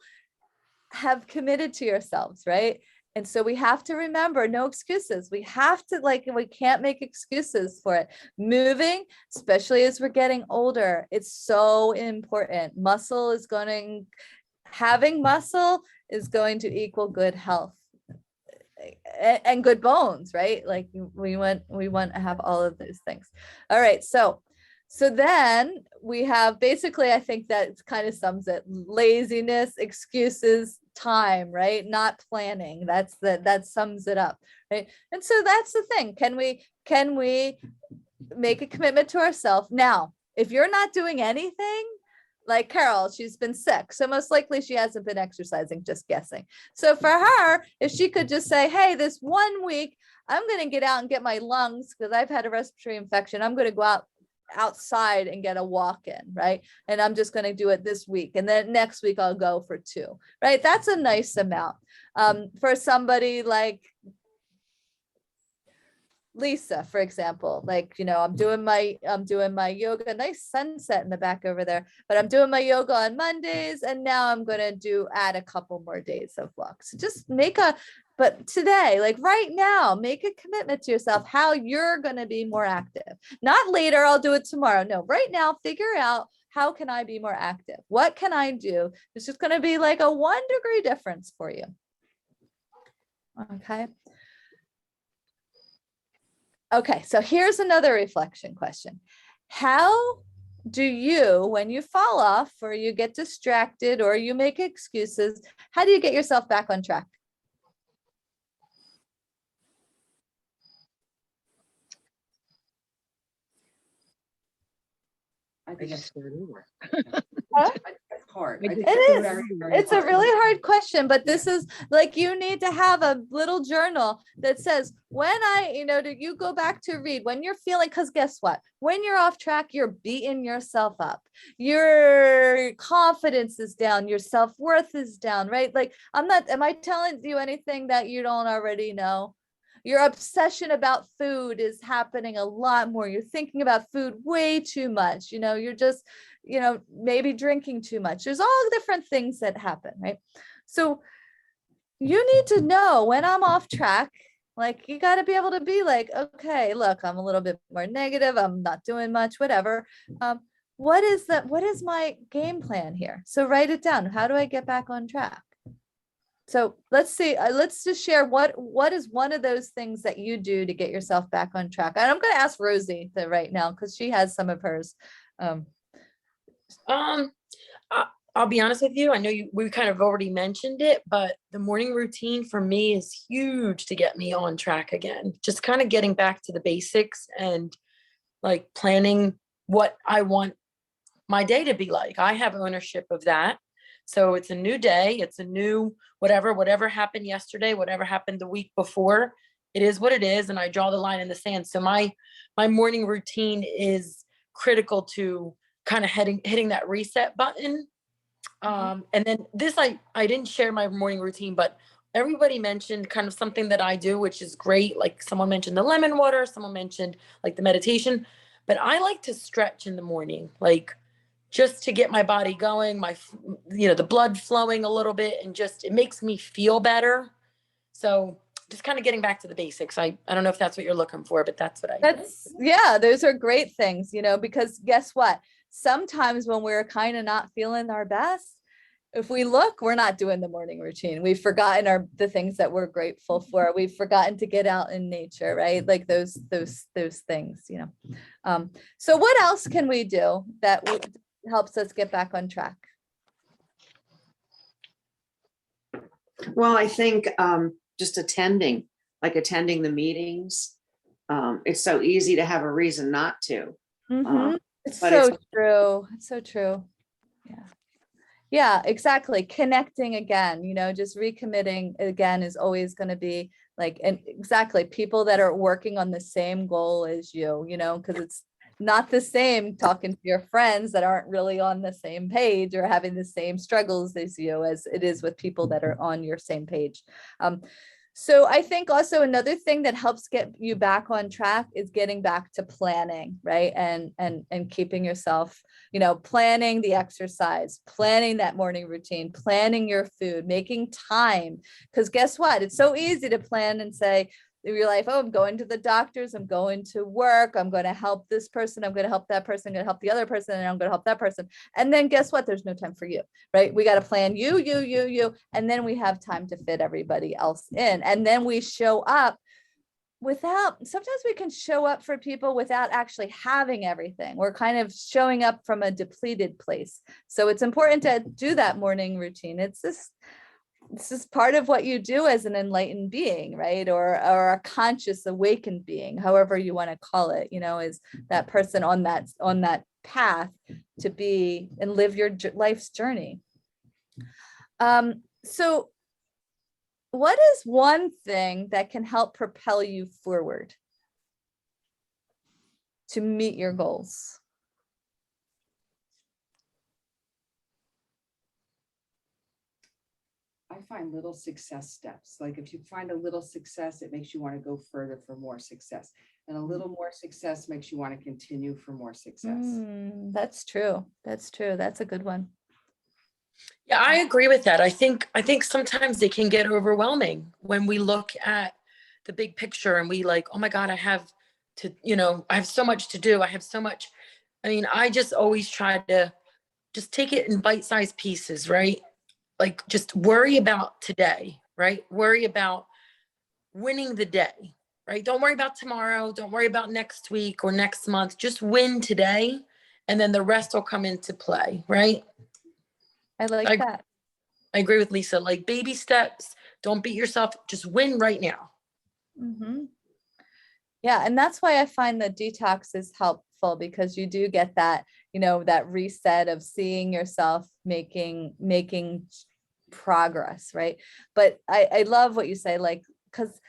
have committed to yourselves, right? And so we have to remember, no excuses. We have to, we can't make excuses for it. Moving, especially as we're getting older, it's so important. Having muscle is going to equal good health and good bones, right? Like we want to have all of those things. All right. So then we have basically, I think that kind of sums it: laziness, excuses, time, right? Not planning. That sums it up, right? And so that's the thing. Can we make a commitment to ourselves? Now, if you're not doing anything, like Carol, she's been sick, so most likely she hasn't been exercising, just guessing. So for her, if she could just say, hey, this 1 week, I'm going to get out and get my lungs because I've had a respiratory infection. I'm going to go outside and get a walk in, right? And I'm just going to do it this week. And then next week I'll go for 2, right? That's a nice amount. For somebody like Lisa, for example, I'm doing my yoga, nice sunset in the back over there, but I'm doing my yoga on Mondays, and now I'm going to add a couple more days of walks. Just but today, like right now, make a commitment to yourself how you're going to be more active. Not later, I'll do it tomorrow. No, right now, figure out, how can I be more active? What can I do? It's just going to be like a 1 degree difference for you. Okay. Okay, so here's another reflection question. How do you, when you fall off or you get distracted or you make excuses, how do you get yourself back on track? I think it's Huh? hard. I I think just- It is. very, very It's a hard. really hard question, but this is like, you need to have a little journal that says, do you go back to read when you're feeling, because guess what? When you're off track, you're beating yourself up. Your confidence is down. Your self-worth is down, right? Like am I telling you anything that you don't already know? Your obsession about food is happening a lot more. You're thinking about food way too much. You're just, maybe drinking too much. There's all different things that happen, right? So you need to know when I'm off track. Like you got to be able to be like, okay, look, I'm a little bit more negative. I'm not doing much, whatever. What is my game plan here? So write it down. How do I get back on track? So let's see, let's just share what is one of those things that you do to get yourself back on track. And I'm going to ask Rosie right now, because she has some of hers. I I'll be honest with you. I know we kind of already mentioned it, but the morning routine for me is huge to get me on track again. Just kind of getting back to the basics and like planning what I want my day to be like. I have ownership of that. So it's a new day. It's a new whatever happened yesterday, whatever happened the week before, it is what it is. And I draw the line in the sand. So my morning routine is critical to kind of hitting that reset button. And then this, I didn't share my morning routine, but everybody mentioned kind of something that I do, which is great. Like someone mentioned the lemon water, someone mentioned like the meditation, but I like to stretch in the morning, like just to get my body going, the blood flowing a little bit, and just, it makes me feel better. So just kind of getting back to the basics. I don't know if that's what you're looking for, but that's what I do. Yeah, those are great things, because guess what? Sometimes when we're kind of not feeling our best, if we look, we're not doing the morning routine. We've forgotten the things that we're grateful for. We've forgotten to get out in nature, right? Like those things, So what else can we do that helps us get back on track? Well, I think just attending the meetings. It's so easy to have a reason not to. It's but so it's- true. It's so true. Yeah, exactly. Connecting again, just recommitting again is always going to be like, and exactly, people that are working on the same goal as you, because it's not the same talking to your friends that aren't really on the same page or having the same struggles as you, as it is with people that are on your same page. So I think also another thing that helps get you back on track is getting back to planning, right? And keeping yourself, planning the exercise, planning that morning routine, planning your food, making time. Because guess what? It's so easy to plan and say, your life, oh, I'm going to the doctors, I'm going to work, I'm going to help this person, I'm going to help that person, I'm going to help the other person, and I'm going to help that person. And then guess what? There's no time for you, right? We got to plan you, and then we have time to fit everybody else in. And then we show up sometimes we can show up for people without actually having everything. We're kind of showing up from a depleted place. So it's important to do that morning routine. This is part of what you do as an enlightened being, right? Or a conscious awakened being, however you want to call it, is that person on that path to be and live your life's journey. So what is one thing that can help propel you forward to meet your goals? I find little success steps. Like if you find a little success, it makes you want to go further for more success. And a little more success makes you want to continue for more success. That's true. That's true. That's a good one. Yeah, I agree with that. I think sometimes it can get overwhelming when we look at the big picture and we like, oh my God, I have so much to do. I have so much. I mean, I just always try to just take it in bite-sized pieces, right? Like just worry about today, right? Worry about winning the day, right? Don't worry about tomorrow. Don't worry about next week or next month. Just win today. And then the rest will come into play, right? I like that. I agree with Lisa, like baby steps, don't beat yourself, just win right now. Yeah, and that's why I find that detox is helpful, because you do get that, that reset of seeing yourself making progress, right? But I love what you say, like, because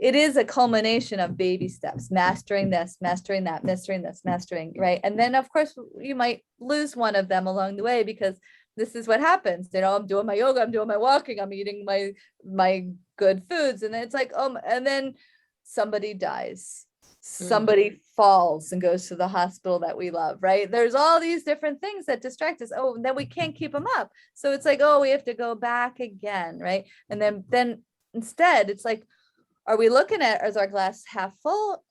it is a culmination of baby steps, mastering this, mastering that, mastering this, mastering, right? And then of course you might lose one of them along the way, because this is what happens. I'm doing my yoga, I'm doing my walking, I'm eating my good foods. And then it's like, and then somebody dies, somebody falls and goes to the hospital that we love, right? There's all these different things that distract us. Oh, and then we can't keep them up. So it's like, oh, we have to go back again, right? And then instead it's like, are we looking at, is our glass half full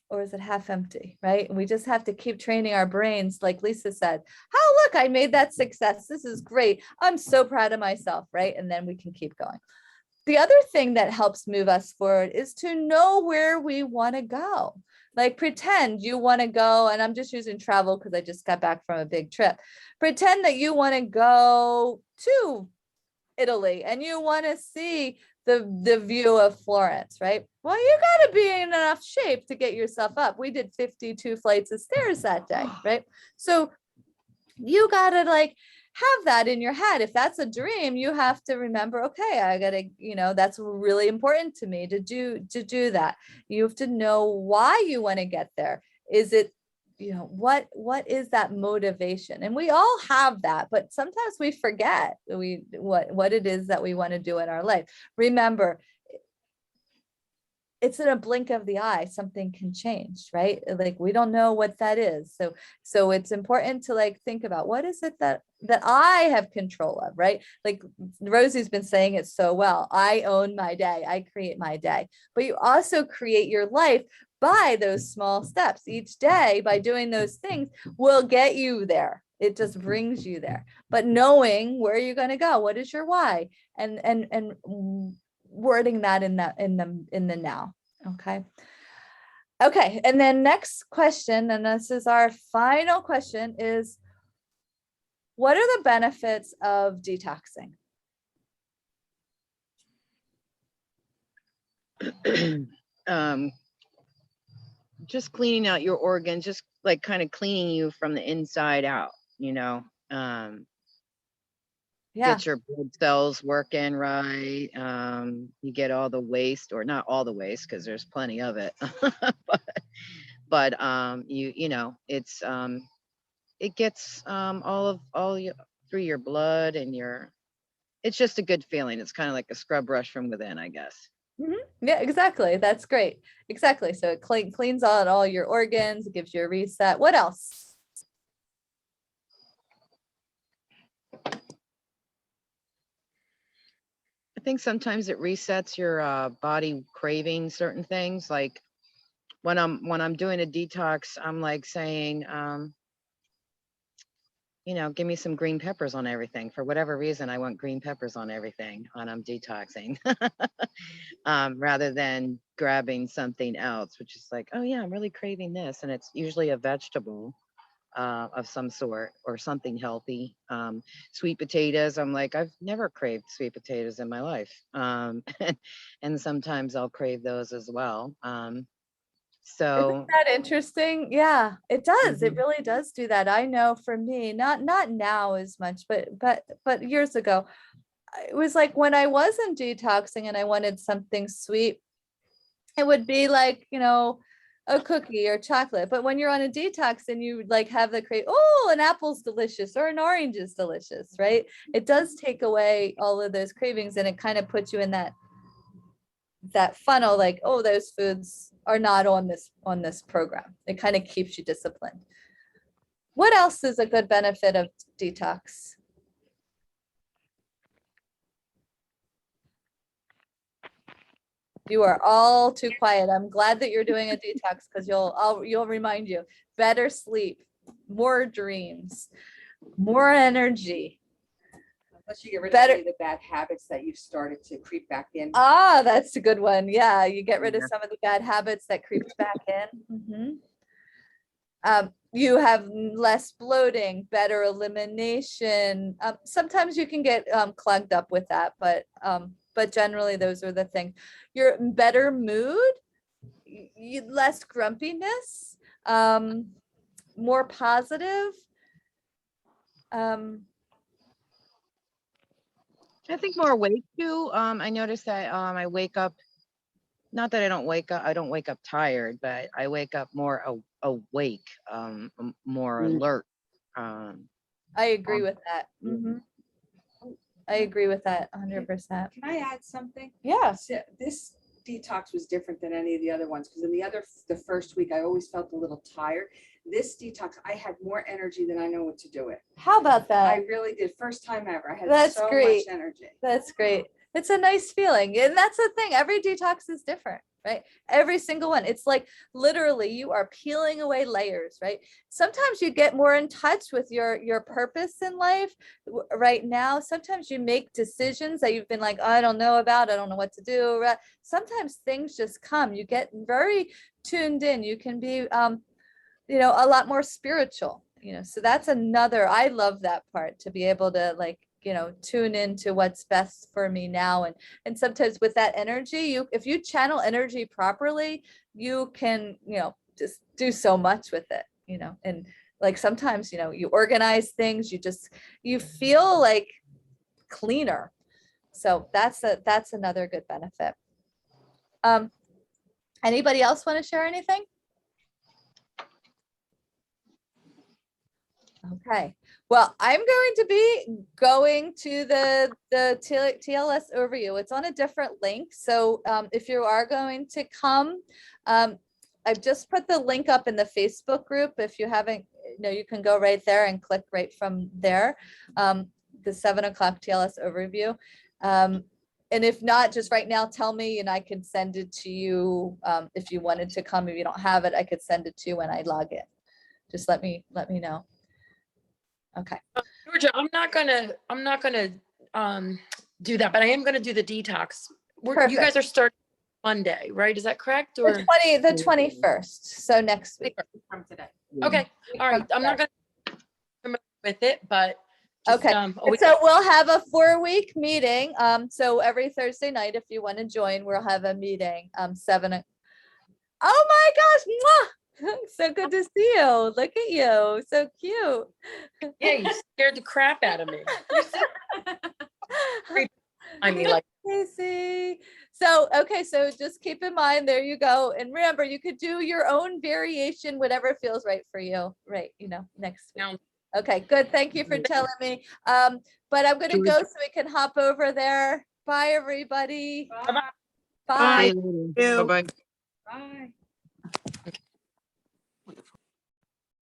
or is it half empty, right? And we just have to keep training our brains. Like Lisa said, oh, look, I made that success. This is great. I'm so proud of myself, right? And then we can keep going. The other thing that helps move us forward is to know where we want to go, Like pretend you want to go, and I'm just using travel because I just got back from a big trip. Pretend that you want to go to Italy and you want to see the view of Florence, right? Well, you got to be in enough shape to get yourself up. We did 52 flights of stairs that day, right? So you got to like have that in your head. If that's a dream, you have to remember, okay, I got to, that's really important to me to do that. You have to know why you want to get there. Is it, what is that motivation? And we all have that, but sometimes we forget what it is that we want to do in our life. Remember, it's in a blink of the eye, something can change, right? Like we don't know what that is. So it's important to like think about what is it that I have control of, right? Like Rosie's been saying it so well. I own my day. I create my day. But you also create your life by those small steps. Each day, by doing those things, will get you there. It just brings you there. But knowing where you're going to go, what is your why, and wording that in the now. Okay, and then next question, and this is our final question, is what are the benefits of detoxing? Just cleaning out your organs, just like kind of cleaning you from the inside out, Yeah, get your blood cells working right. You get all the waste, or not all the waste, because there's plenty of it. but it's it gets all your through your blood, and it's just a good feeling. It's kind of like a scrub brush from within, I guess. yeah, exactly. That's great. Exactly. So it cleans out all your organs, it gives you a reset. What else? I think sometimes it resets your body craving certain things. Like when I'm doing a detox, I'm like saying, give me some green peppers on everything. For whatever reason, I want green peppers on everything when I'm detoxing, rather than grabbing something else, which is like, oh yeah, I'm really craving this. And it's usually a vegetable of some sort or something healthy. Sweet potatoes, I'm like, I've never craved sweet potatoes in my life. And sometimes I'll crave those as well. Isn't that interesting? Yeah, it does. It Mhm. really does do that. I know for me, not now as much, but years ago, it was like when I wasn't detoxing and I wanted something sweet, it would be like, a cookie or chocolate. But when you're on a detox and you like have the crave, oh, an apple's delicious or an orange is delicious, right? It does take away all of those cravings, and it kind of puts you in that funnel, like, oh, those foods are not on this program. It kind of keeps you disciplined. What else is a good benefit of detox? You are all too quiet. I'm glad that you're doing a detox because you'll remind you better sleep, more dreams, more energy. Unless you get rid Better- of any of the bad habits that you've started to creep back in. That's a good one. Yeah, you get rid of Yeah. some of the bad habits that creeps back in. You have less bloating, better elimination. Sometimes you can get clogged up with that, but generally those are the things. You're in better mood, less grumpiness, more positive. I think more awake too. I noticed that I wake up, not that I don't wake up tired, but I wake up more awake, more alert. I agree with that. I agree with that 100%. Can I add something? Yeah. So this detox was different than any of the other ones, because in the first week, I always felt a little tired. This detox, I had more energy than I know what to do with. How about I that? really did. First time ever. I had That's so great. much energy. That's great. It's a nice feeling. And that's the thing. Every detox is different, right? Every single one. It's like literally you are peeling away layers, right? Sometimes you get more in touch with your purpose in life right now. Sometimes you make decisions that you've been like, I don't know about, I don't know what to do. Sometimes things just come. You get very tuned in. You can be a lot more spiritual, so that's another, I love that part, to be able to like, tune into what's best for me now. And sometimes with that energy, if you channel energy properly, you can, just do so much with it, and like sometimes, you organize things, you feel like cleaner. So that's another good benefit. Anybody else want to share anything? Okay, well, I'm going to be going to the TLS overview. It's on a different link. So if you are going to come, I've just put the link up in the Facebook group. If you haven't, you can go right there and click right from there, the 7 o'clock TLS overview. And if not, just right now, tell me and I can send it to you. If you wanted to come, if you don't have it, I could send it to you when I log in. Just let me know. Okay. Georgia, I'm not gonna do that, but I am gonna do the detox. You guys are starting Monday, right? Is that correct? Or The 21st. So next week. From today. okay, all right. I'm not gonna promote with it, but just, okay. always- So we'll have a 4-week meeting. So every Thursday night, if you want to join, we'll have a meeting. 7. Oh my gosh! Mwah! So good to see you. Look at you. So cute. yeah, you scared the crap out of me. I mean, like, Casey. So, okay. So just keep in mind, there you go. And remember, you could do your own variation, whatever feels right for you. Right. Next week. now, Okay, good. Thank you for telling me. But I'm going to go so we can hop over there. Bye, everybody. Bye. Bye. Bye-bye. Bye.